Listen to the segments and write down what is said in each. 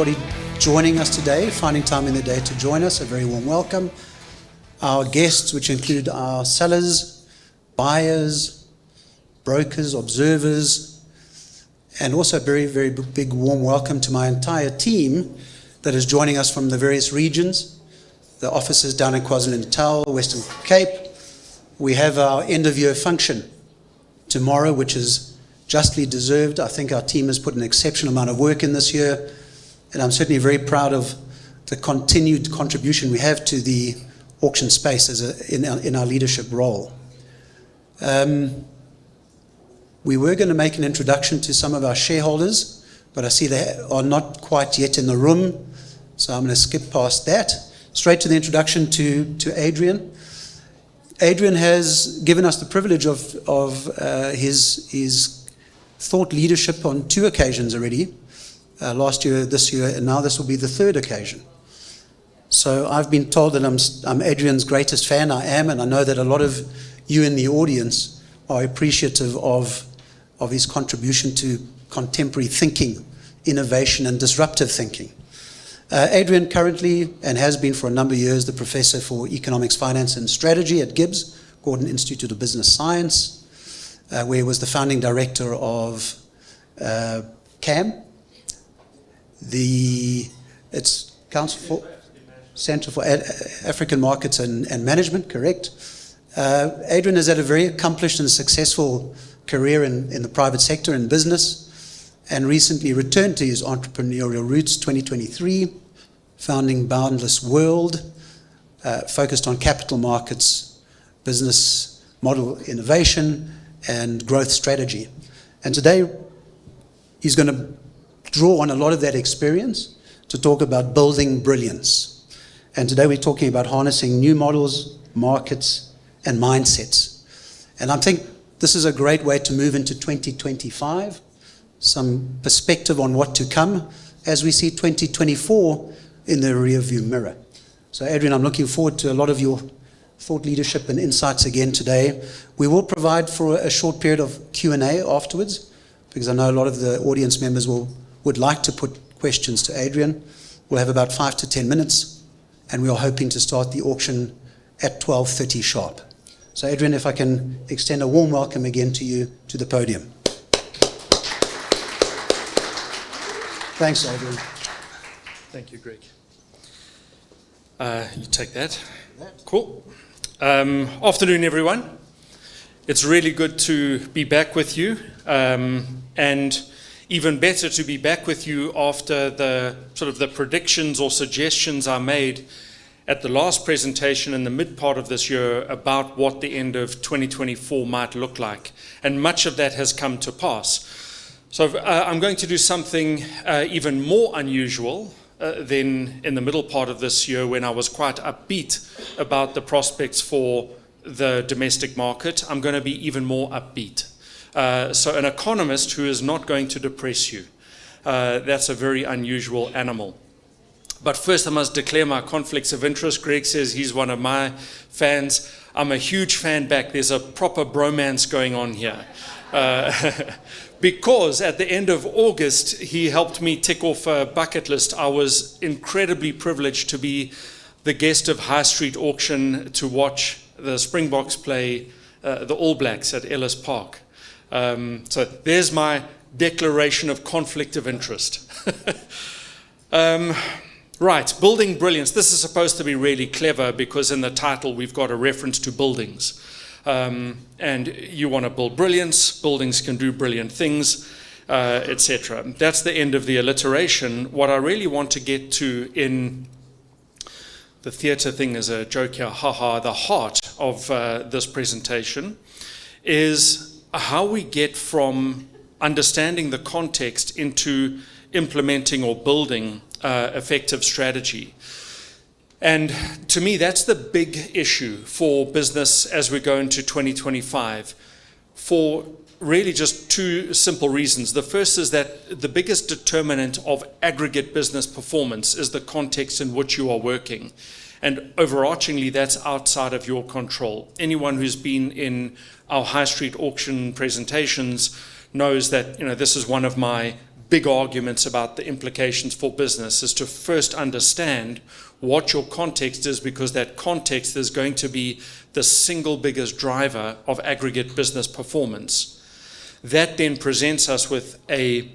everybody joining us today, finding time in the day to join us. A very warm welcome. Our guests, which include our sellers, buyers, brokers, observers, and also a very, very big warm welcome to my entire team that is joining us from the various regions, the offices down in KwaZulu-Natal, Western Cape. We have our end-of-year function tomorrow, which is justly deserved. I think our team has put an exceptional amount of work in this year, and I'm certainly very proud of the continued contribution we have to the auction space in our leadership role. We were going to make an introduction to some of our shareholders, but I see they are not quite yet in the room, so I'm going to skip past that. Straight to the introduction to Adrian. Adrian has given us the privilege of his thought leadership on 2 occasions already, last year, this year, and now this will be the 3rd occasion. So I've been told that I'm Adrian's greatest fan. I am, and I know that a lot of you in the audience are appreciative of his contribution to contemporary thinking, innovation, and disruptive thinking. Adrian currently, and has been for a number of years, the Professor for Economics, Finance and Strategy at GIBS, Gordon Institute of Business Science, where he was the founding director of CAM, it's Council for Centre for African Markets and Management, correct? Adrian has had a very accomplished and successful career in the private sector and business, and recently returned to his entrepreneurial roots, 2023, founding Boundless World, focused on capital markets, business model innovation, and growth strategy. And today, he's going to draw on a lot of that experience to talk about building brilliance. And today we're talking about harnessing new models, markets, and mindsets. And I think this is a great way to move into 2025, some perspective on what to come as we see 2024 in the rearview mirror. So Adrian, I'm looking forward to a lot of your thought leadership and insights again today. We will provide for a short period of Q&A afterwards, because I know a lot of the audience members would like to put questions to Adrian. We'll have about 5 to 10 minutes, and we are hoping to start the auction at 12:30 sharp. So Adrian, if I can extend a warm welcome again to you to the podium. Thanks, Adrian. Thank you, Greg. You take that. Cool. Afternoon, everyone. It's really good to be back with you, and even better to be back with you after the predictions or suggestions I made at the last presentation in the mid part of this year about what the end of 2024 might look like. And much of that has come to pass. So I'm going to do something even more unusual than in the middle part of this year, when I was quite upbeat about the prospects for the domestic market. I'm going to be even more upbeat. So an economist who is not going to depress you. That's a very unusual animal. But first I must declare my conflicts of interest. Greg says he's one of my fans. I'm a huge fan back. There's a proper bromance going on here. Because at the end of August, he helped me tick off a bucket list. I was incredibly privileged to be the guest of High Street Auction to watch the Springboks play the All Blacks at Ellis Park. So there's my declaration of conflict of interest. Right, building brilliance. This is supposed to be really clever because in the title we've got a reference to buildings. And you want to build brilliance, buildings can do brilliant things, etc. That's the end of the alliteration. What I really want to get to in the theatre thing is a joke here, haha, the heart of this presentation is how we get from understanding the context into implementing or building effective strategy. And to me, that's the big issue for business as we go into 2025, for really just 2 simple reasons. The first is that the biggest determinant of aggregate business performance is the context in which you are working. And overarchingly, that's outside of your control. Anyone who's been in our high street auction presentations knows that this is one of my big arguments about the implications for business is to first understand what your context is, because that context is going to be the single biggest driver of aggregate business performance. That then presents us with a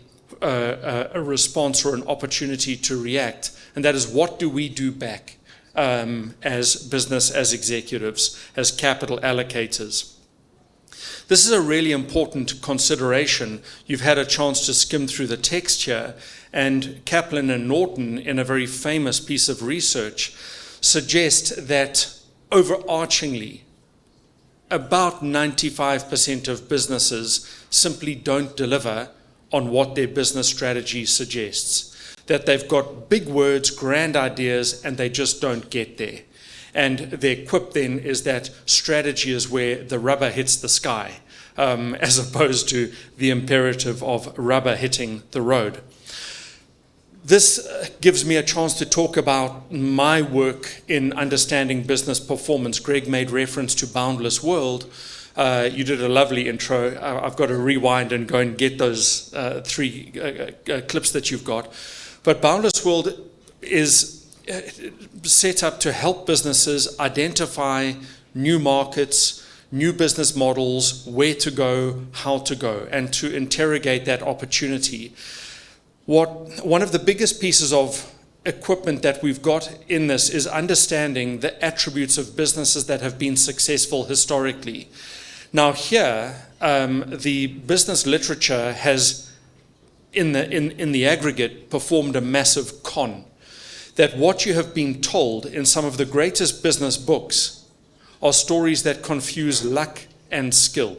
response or an opportunity to react, and that is, what do we do back as business, as executives, as capital allocators? This is a really important consideration. You've had a chance to skim through the text here, and Kaplan and Norton, in a very famous piece of research, suggest that overarchingly, about 95% of businesses simply don't deliver on what their business strategy suggests. That they've got big words, grand ideas, and they just don't get there. And their quip then is that strategy is where the rubber hits the sky, as opposed to the imperative of rubber hitting the road. This gives me a chance to talk about my work in understanding business performance. Greg made reference to Boundless World. You did a lovely intro. I've got to rewind and go and get those three clips that you've got. But Boundless World is set up to help businesses identify new markets, new business models, where to go, how to go, and to interrogate that opportunity. One of the biggest pieces of equipment that we've got in this is understanding the attributes of businesses that have been successful historically. Now here, the business literature has, in the aggregate, performed a massive con. That what you have been told in some of the greatest business books are stories that confuse luck and skill.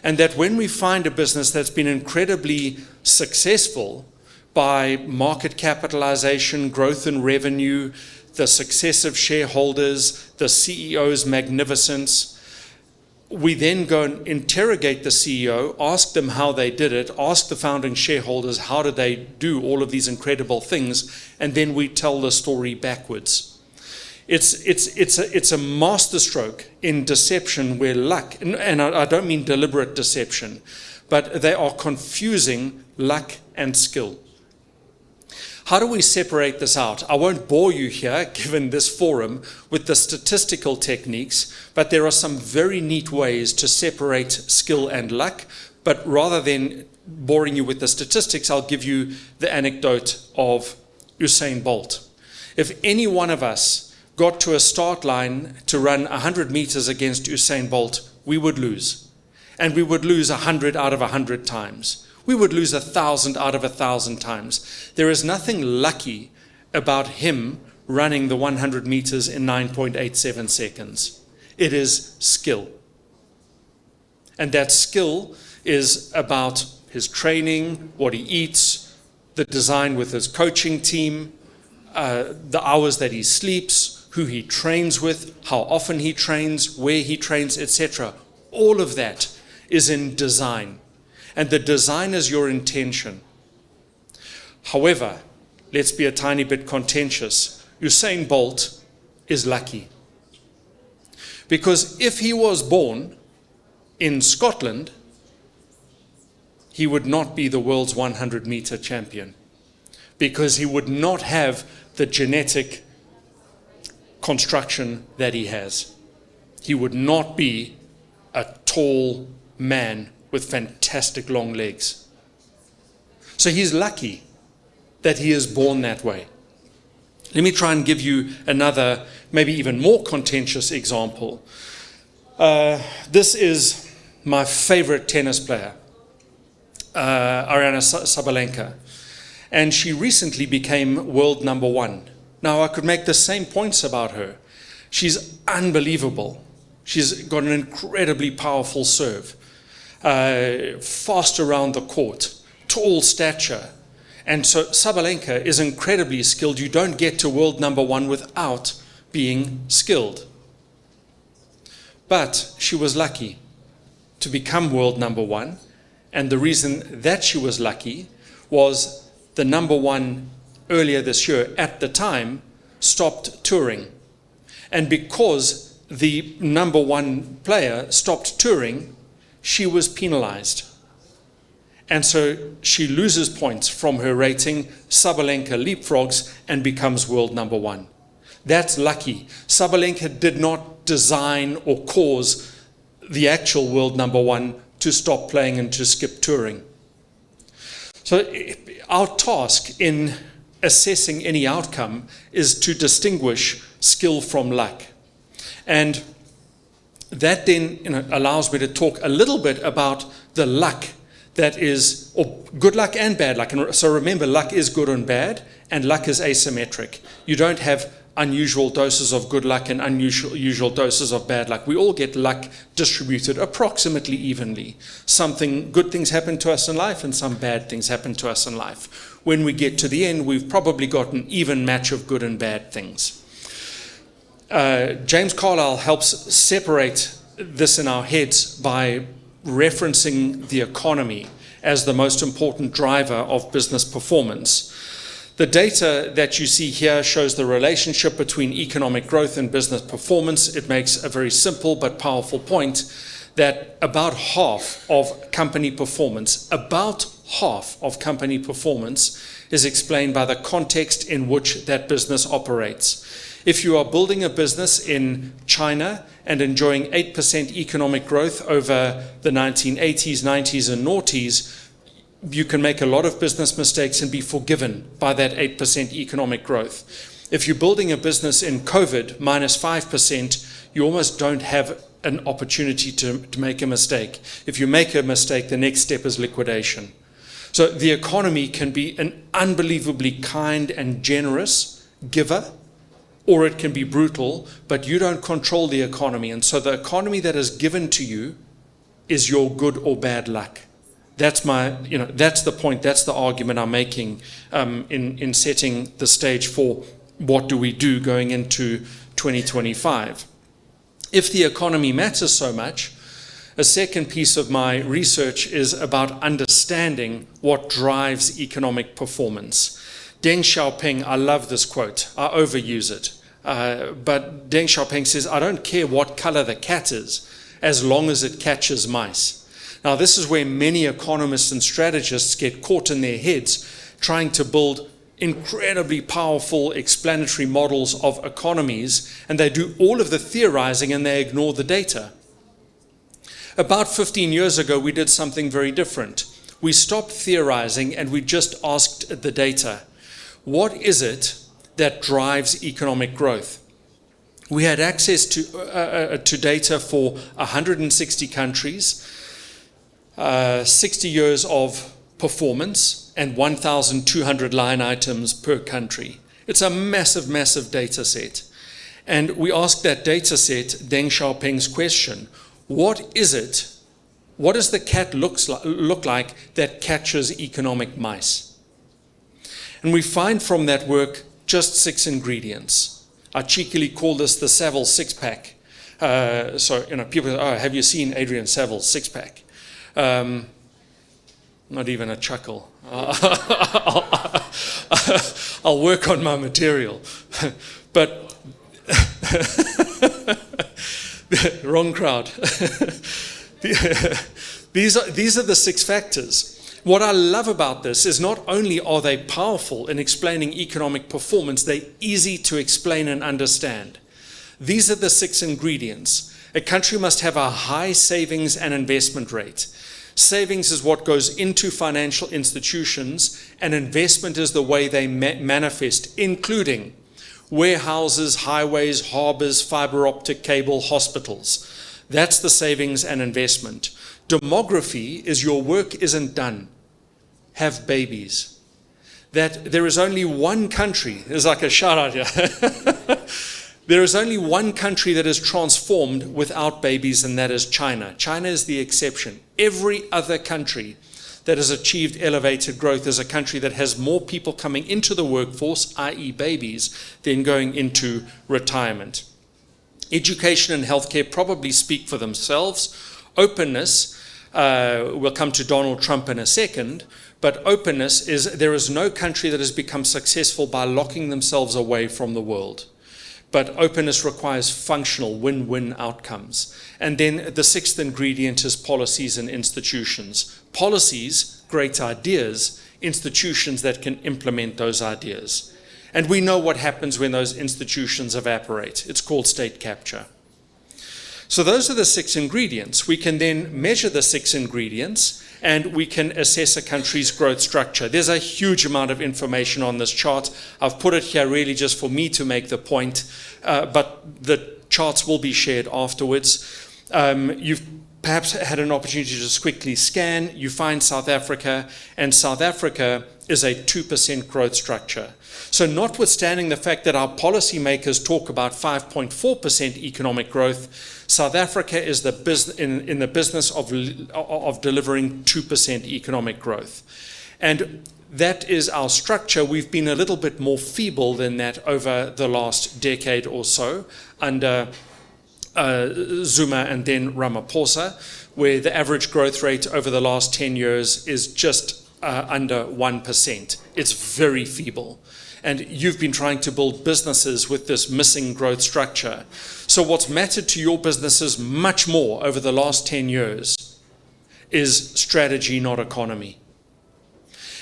And that when we find a business that's been incredibly successful by market capitalization, growth in revenue, the success of shareholders, the CEO's magnificence, we then go and interrogate the CEO, ask them how they did it, ask the founding shareholders how did they do all of these incredible things, and then we tell the story backwards. It's a masterstroke in deception where luck, and I don't mean deliberate deception, but they are confusing luck and skill. How do we separate this out? I won't bore you here, given this forum, with the statistical techniques, but there are some very neat ways to separate skill and luck. But rather than boring you with the statistics, I'll give you the anecdote of Usain Bolt. If any one of us got to a start line to run 100 meters against Usain Bolt, we would lose. And we would lose 100 out of 100 times. We would lose 1,000 out of 1,000 times. There is nothing lucky about him running the 100 meters in 9.87 seconds. It is skill. And that skill is about his training, what he eats, the design with his coaching team, the hours that he sleeps, who he trains with, how often he trains, where he trains, etc. All of that is in design. And the design is your intention. However, let's be a tiny bit contentious. Usain Bolt is lucky. Because if he was born in Scotland, he would not be the world's 100-meter champion. Because he would not have the genetic construction that he has. He would not be a tall man with fantastic long legs. So he's lucky that he is born that way. Let me try and give you another, maybe even more contentious example. This is my favorite tennis player, Aryna Sabalenka. And she recently became world number one. Now, I could make the same points about her. She's unbelievable. She's got an incredibly powerful serve. Fast around the court, tall stature. And so Sabalenka is incredibly skilled. You don't get to world number one without being skilled. But she was lucky to become world number one. And the reason that she was lucky was the number one earlier this year at the time stopped touring. And because the number one player stopped touring, she was penalized. And so she loses points from her rating. Sabalenka leapfrogs and becomes world number one. That's lucky. Sabalenka did not design or cause the actual world number one to stop playing and to skip touring. So our task in assessing any outcome is to distinguish skill from luck. And that then allows me to talk a little bit about the luck that is, or good luck and bad luck. And so remember, luck is good and bad, and luck is asymmetric. You don't have unusual doses of good luck and unusual doses of bad luck. We all get luck distributed approximately evenly. Good things happen to us in life, and some bad things happen to us in life. When we get to the end, we've probably got an even match of good and bad things. James Carlyle helps separate this in our heads by referencing the economy as the most important driver of business performance. The data that you see here shows the relationship between economic growth and business performance. It makes a very simple but powerful point that about half of company performance is explained by the context in which that business operates. If you are building a business in China and enjoying 8% economic growth over the 1980s, 90s, and noughties, you can make a lot of business mistakes and be forgiven by that 8% economic growth. If you're building a business in COVID, minus 5%, you almost don't have an opportunity to make a mistake. If you make a mistake, the next step is liquidation. So the economy can be an unbelievably kind and generous giver, or it can be brutal, but you don't control the economy. And so the economy that is given to you is your good or bad luck. That's that's the point, that's the argument I'm making in setting the stage for what do we do going into 2025. If the economy matters so much, a second piece of my research is about understanding what drives economic performance. Deng Xiaoping, I love this quote, I overuse it, but Deng Xiaoping says, I don't care what color the cat is, as long as it catches mice. Now, this is where many economists and strategists get caught in their heads trying to build incredibly powerful explanatory models of economies, and they do all of the theorizing and they ignore the data. About 15 years ago, we did something very different. We stopped theorizing and we just asked the data, what is it that drives economic growth? We had access to data for 160 countries, 60 years of performance, and 1,200 line items per country. It's a massive, massive data set. And we asked that data set Deng Xiaoping's question, what is it? What does the cat look like that catches economic mice? And we find from that work just 6 ingredients. I cheekily call this the Saville six-pack. People say, oh, have you seen Adrian Saville's six-pack? Not even a chuckle. I'll work on my material. But wrong crowd. These are the 6 factors. What I love about this is not only are they powerful in explaining economic performance, they're easy to explain and understand. These are the 6 ingredients. A country must have a high savings and investment rate. Savings is what goes into financial institutions, and investment is the way they manifest, including warehouses, highways, harbors, fiber optic cable, hospitals. That's the savings and investment. Demography is your work isn't done. Have babies. That there is only one country, there's like a shout out here. There is only one country that is transformed without babies, and that is China. China is the exception. Every other country that has achieved elevated growth is a country that has more people coming into the workforce, i.e. babies, than going into retirement. Education and healthcare probably speak for themselves. Openness, we'll come to Donald Trump in a second, but openness is, there is no country that has become successful by locking themselves away from the world. But openness requires functional win-win outcomes. And then the 6th ingredient is policies and institutions. Policies great ideas, institutions that can implement those ideas. And we know what happens when those institutions evaporate. It's called state capture. So those are the 6 ingredients. We can then measure the 6 ingredients and we can assess a country's growth structure. There's a huge amount of information on this chart. I've put it here really just for me to make the point, but the charts will be shared afterwards. You've perhaps had an opportunity to just quickly scan. You find South Africa, and South Africa is a 2% growth structure. So notwithstanding the fact that our policymakers talk about 5.4% economic growth, South Africa is in the business of delivering 2% economic growth. And that is our structure. We've been a little bit more feeble than that over the last decade or so under Zuma and then Ramaphosa, where the average growth rate over the last 10 years is just under 1%. It's very feeble. And you've been trying to build businesses with this missing growth structure. So what's mattered to your businesses much more over the last 10 years is strategy, not economy.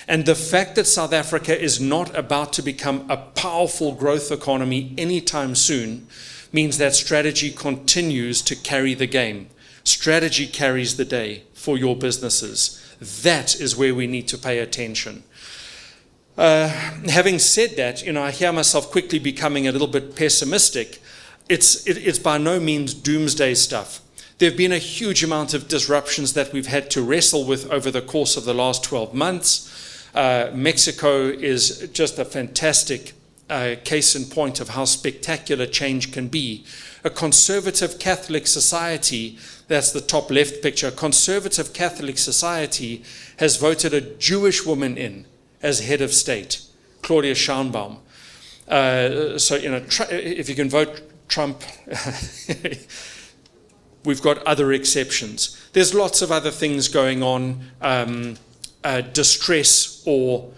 And the fact that South Africa is not about to become a powerful growth economy anytime soon means that strategy continues to carry the game. Strategy carries the day for your businesses. That is where we need to pay attention. Having said that, I hear myself quickly becoming a little bit pessimistic. It's by no means doomsday stuff. There have been a huge amount of disruptions that we've had to wrestle with over the course of the last 12 months. Mexico is just a fantastic case in point of how spectacular change can be. A conservative Catholic society, that's the top left picture, a conservative Catholic society has voted a Jewish woman in as head of state, Claudia Sheinbaum. So, if you can vote Trump, we've got other exceptions. There's lots of other things going on, distress or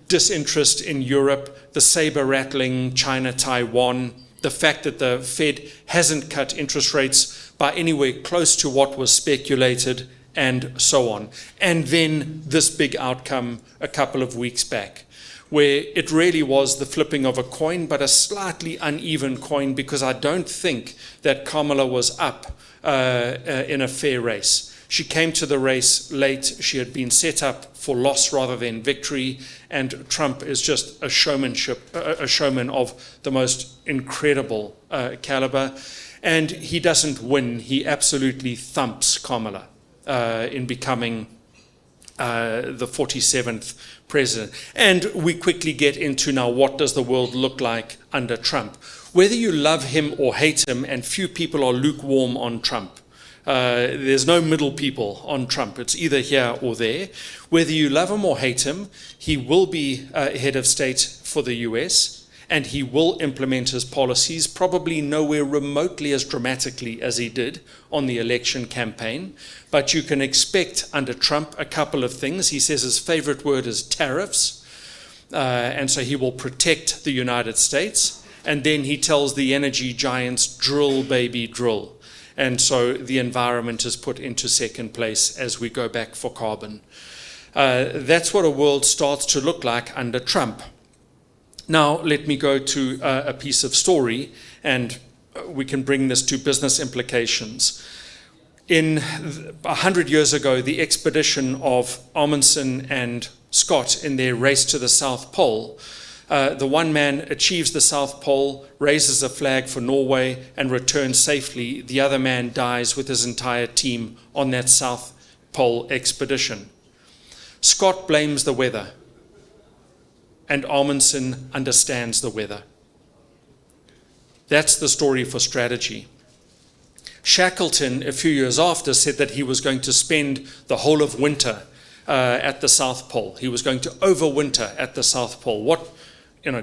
disinterest in Europe, the saber-rattling China-Taiwan, the fact that the Fed hasn't cut interest rates by anywhere close to what was speculated, and so on. And then this big outcome a couple of weeks back, where it really was the flipping of a coin, but a slightly uneven coin, because I don't think that Kamala was up in a fair race. She came to the race late. She had been set up for loss rather than victory, and Trump is just a showman of the most incredible caliber. And he doesn't win. He absolutely thumps Kamala in becoming the 47th president. And we quickly get into now, what does the world look like under Trump? Whether you love him or hate him, and few people are lukewarm on Trump. There's no middle people on Trump. It's either here or there. Whether you love him or hate him, he will be head of state for the US, and he will implement his policies, probably nowhere remotely as dramatically as he did on the election campaign. But you can expect under Trump a couple of things. He says his favorite word is tariffs, and so he will protect the United States. And then he tells the energy giants, drill, baby, drill. And so the environment is put into second place as we go back for carbon. That's what a world starts to look like under Trump. Now, let me go to a piece of story, and we can bring this to business implications. 100 years ago, the expedition of Amundsen and Scott in their race to the South Pole, the one man achieves the South Pole, raises a flag for Norway, and returns safely. The other man dies with his entire team on that South Pole expedition. Scott blames the weather, and Amundsen understands the weather. That's the story for strategy. Shackleton, a few years after, said that he was going to spend the whole of winter at the South Pole. He was going to overwinter at the South Pole. What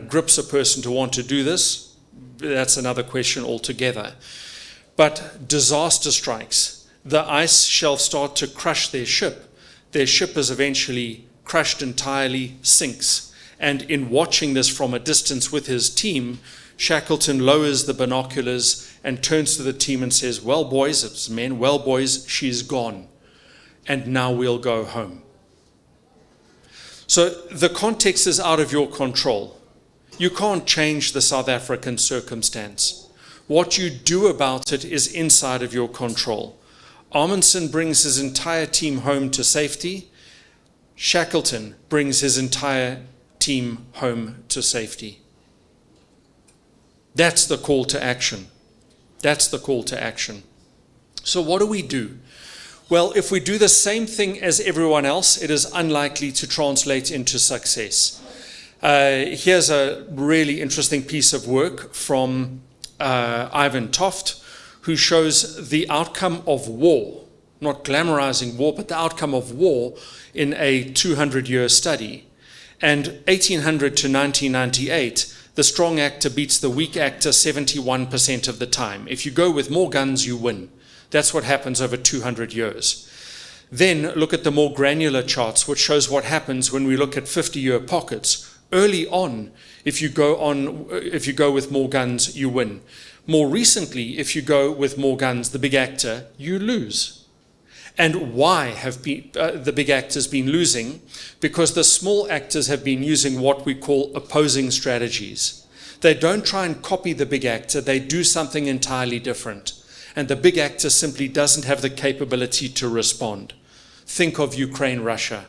grips a person to want to do this? That's another question altogether. But disaster strikes. The ice shelves start to crush their ship. Their ship is eventually crushed entirely, sinks. And in watching this from a distance with his team, Shackleton lowers the binoculars and turns to the team and says, "Well, boys," it's men, "well, boys, she's gone. And now we'll go home." So the context is out of your control. You can't change the South African circumstance. What you do about it is inside of your control. Amundsen brings his entire team home to safety. Shackleton brings his entire team home to safety. That's the call to action. That's the call to action. So what do we do? Well, if we do the same thing as everyone else, it is unlikely to translate into success. Here's a really interesting piece of work from Ivan Toft, who shows the outcome of war, not glamorizing war, but the outcome of war in a 200-year study. And 1800 to 1998, the strong actor beats the weak actor 71% of the time. If you go with more guns, you win. That's what happens over 200 years. Then look at the more granular charts, which shows what happens when we look at 50-year pockets. Early on, if you go with more guns, you win. More recently, if you go with more guns, the big actor, you lose. And why have the big actors been losing? Because the small actors have been using what we call opposing strategies. They don't try and copy the big actor, they do something entirely different. And the big actor simply doesn't have the capability to respond. Think of Ukraine, Russia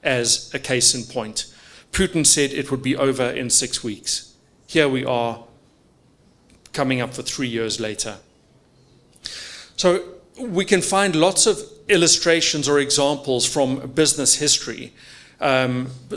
as a case in point. Putin said it would be over in 6 weeks. Here we are, coming up for 3 years later. So we can find lots of illustrations or examples from business history.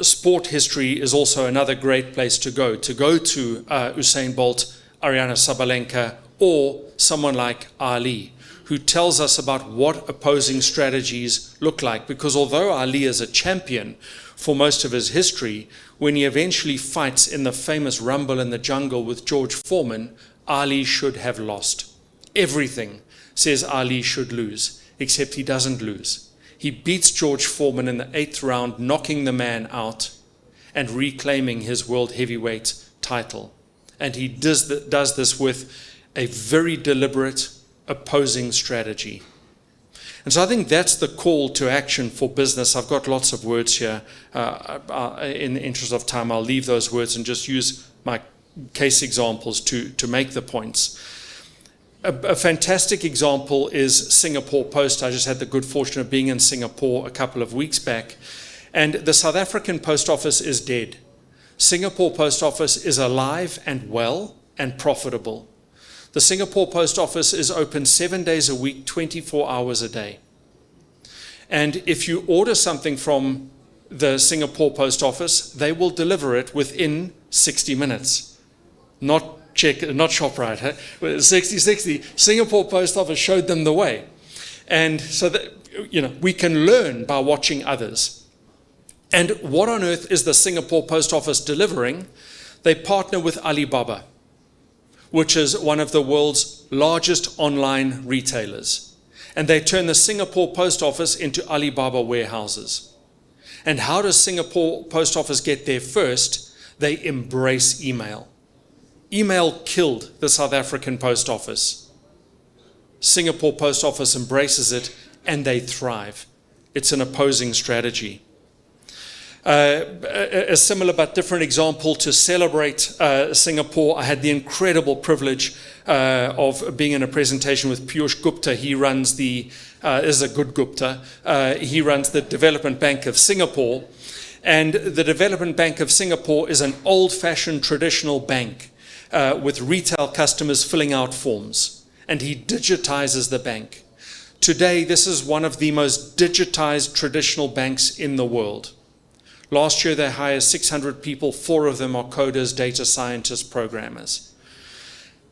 Sport history is also another great place to go to Usain Bolt, Ariana Sabalenka, or someone like Ali, who tells us about what opposing strategies look like. Because although Ali is a champion for most of his history, when he eventually fights in the famous Rumble in the Jungle with George Foreman, Ali should have lost. Everything says Ali should lose, except he doesn't lose. He beats George Foreman in the 8th round, knocking the man out and reclaiming his world heavyweight title. And he does this with a very deliberate opposing strategy. And so I think that's the call to action for business. I've got lots of words here. In the interest of time, I'll leave those words and just use my case examples to make the points. A fantastic example is Singapore Post. I just had the good fortune of being in Singapore a couple of weeks back. And the South African Post Office is dead. Singapore Post Office is alive and well and profitable. The Singapore Post Office is open 7 days a week, 24 hours a day. And if you order something from the Singapore Post Office, they will deliver it within 60 minutes. Not ShopRite. Huh? 60, Singapore Post Office showed them the way. And so that, we can learn by watching others. And what on earth is the Singapore Post Office delivering? They partner with Alibaba, which is one of the world's largest online retailers. And they turn the Singapore Post Office into Alibaba warehouses. And how does Singapore Post Office get there first? They embrace email. Email killed the South African Post Office. Singapore Post Office embraces it and they thrive. It's an opposing strategy. A similar but different example to celebrate Singapore. I had the incredible privilege of being in a presentation with Piyush Gupta. He runs is a good Gupta. He runs the Development Bank of Singapore. And the Development Bank of Singapore is an old-fashioned traditional bank with retail customers filling out forms. And he digitizes the bank. Today, this is one of the most digitized traditional banks in the world. Last year, they hired 600 people. 4 of them are coders, data scientists, programmers.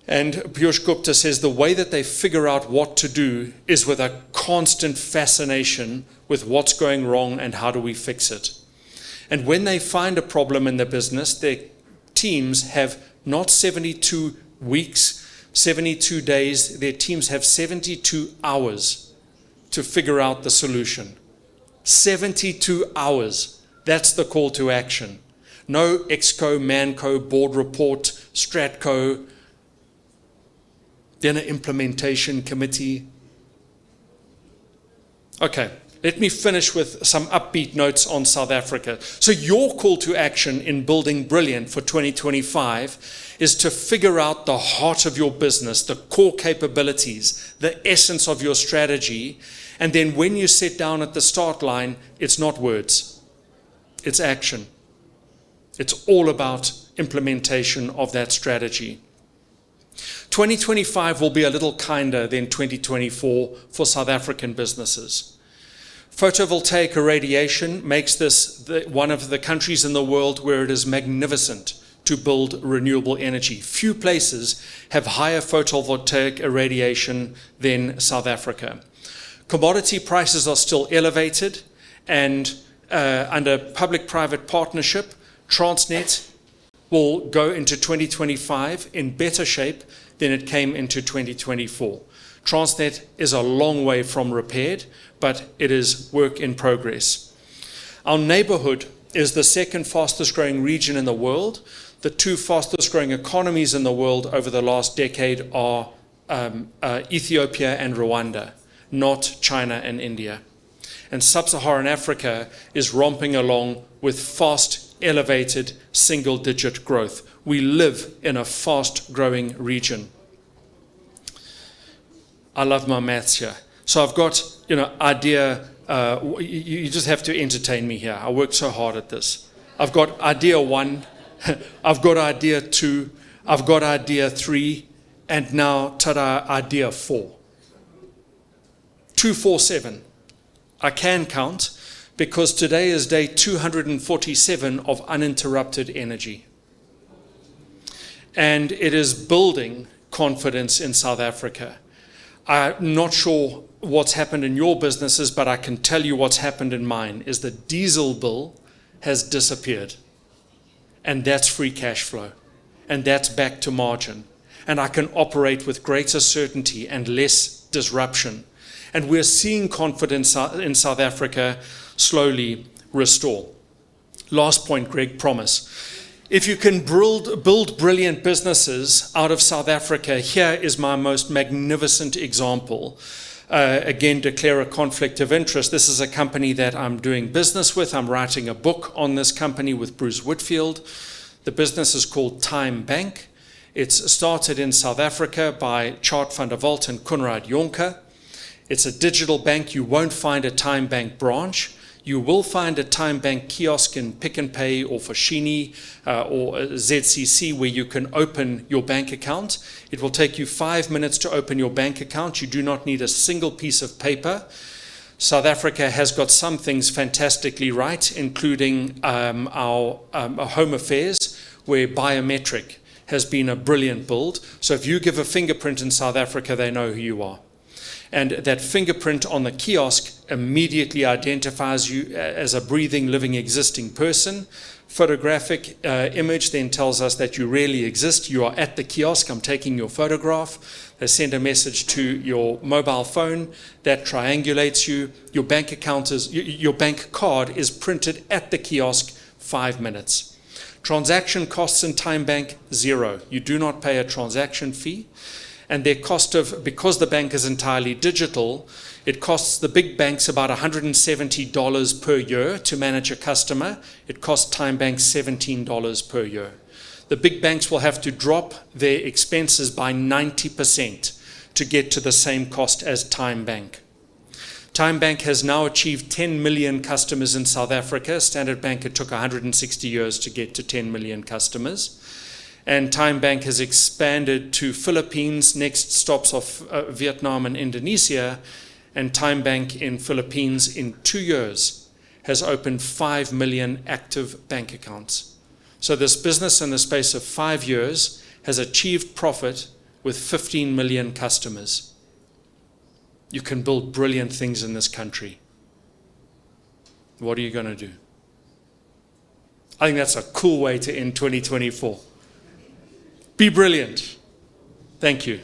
And Piyush Gupta says the way that they figure out what to do is with a constant fascination with what's going wrong and how do we fix it. And when they find a problem in the business, their teams have not 72 weeks, 72 days. Their teams have 72 hours to figure out the solution. 72 hours. That's the call to action. No Exco, Manco, board report, Stratco, then an implementation committee. Okay, Let me finish with some upbeat notes on South Africa. So your call to action in Building Brilliant for 2025 is to figure out the heart of your business, the core capabilities, the essence of your strategy. And then when you sit down at the start line, it's not words, it's action. It's all about implementation of that strategy. 2025 will be a little kinder than 2024 for South African businesses. Photovoltaic irradiation makes this one of the countries in the world where it is magnificent to build renewable energy. Few places have higher photovoltaic irradiation than South Africa. Commodity prices are still elevated, and under public-private partnership, Transnet will go into 2025 in better shape than it came into 2024. Transnet is a long way from repaired, but it is work in progress. Our neighborhood is the second fastest growing region in the world. The two fastest growing economies in the world over the last decade are Ethiopia and Rwanda, not China and India. And sub-Saharan Africa is romping along with fast, elevated, single-digit growth. We live in a fast-growing region. I love my maths here. So I've got, idea, you just have to entertain me here. I worked so hard at this. I've got idea 1, I've got idea 2, I've got idea 3, and now, ta-da, idea 4. 247. I can count because today is day 247 of uninterrupted energy. And it is building confidence in South Africa. I'm not sure what's happened in your businesses, but I can tell you what's happened in mine is the diesel bill has disappeared. And that's free cash flow. And that's back to margin. And I can operate with greater certainty and less disruption. And we're seeing confidence in South Africa slowly restore. Last point, Greg, promise. If you can build brilliant businesses out of South Africa, here is my most magnificent example. Again, declare a conflict of interest. This is a company that I'm doing business with. I'm writing a book on this company with Bruce Whitfield. The business is called Time Bank. It's started in South Africa by Chart van der Walt and Konrad Jonker. It's a digital bank. You won't find a Time Bank branch. You will find a Time Bank kiosk in Pick n Pay or Foschini or ZCC where you can open your bank account. It will take you 5 minutes to open your bank account. You do not need a single piece of paper. South Africa has got some things fantastically right, including our Home Affairs, where biometric has been a brilliant build. So if you give a fingerprint in South Africa, they know who you are. And that fingerprint on the kiosk immediately identifies you as a breathing, living, existing person. Photographic image then tells us that you really exist. You are at the kiosk. I'm taking your photograph. They send a message to your mobile phone that triangulates you. Your bank account your bank card is printed at the kiosk, 5 minutes. Transaction costs in Time Bank, 0. You do not pay a transaction fee. And their cost because the bank is entirely digital, it costs the big banks about $170 per year to manage a customer. It costs Time Bank $17 per year. The big banks will have to drop their expenses by 90% to get to the same cost as Time Bank. Time Bank has now achieved 10 million customers in South Africa. Standard Bank, it took 160 years to get to 10 million customers. And Time Bank has expanded to Philippines, next stops off Vietnam and Indonesia. And Time Bank in Philippines in 2 years has opened 5 million active bank accounts. So this business in the space of 5 years has achieved profit with 15 million customers. You can build brilliant things in this country. What are you going to do? I think that's a cool way to end 2024. Be brilliant. Thank you.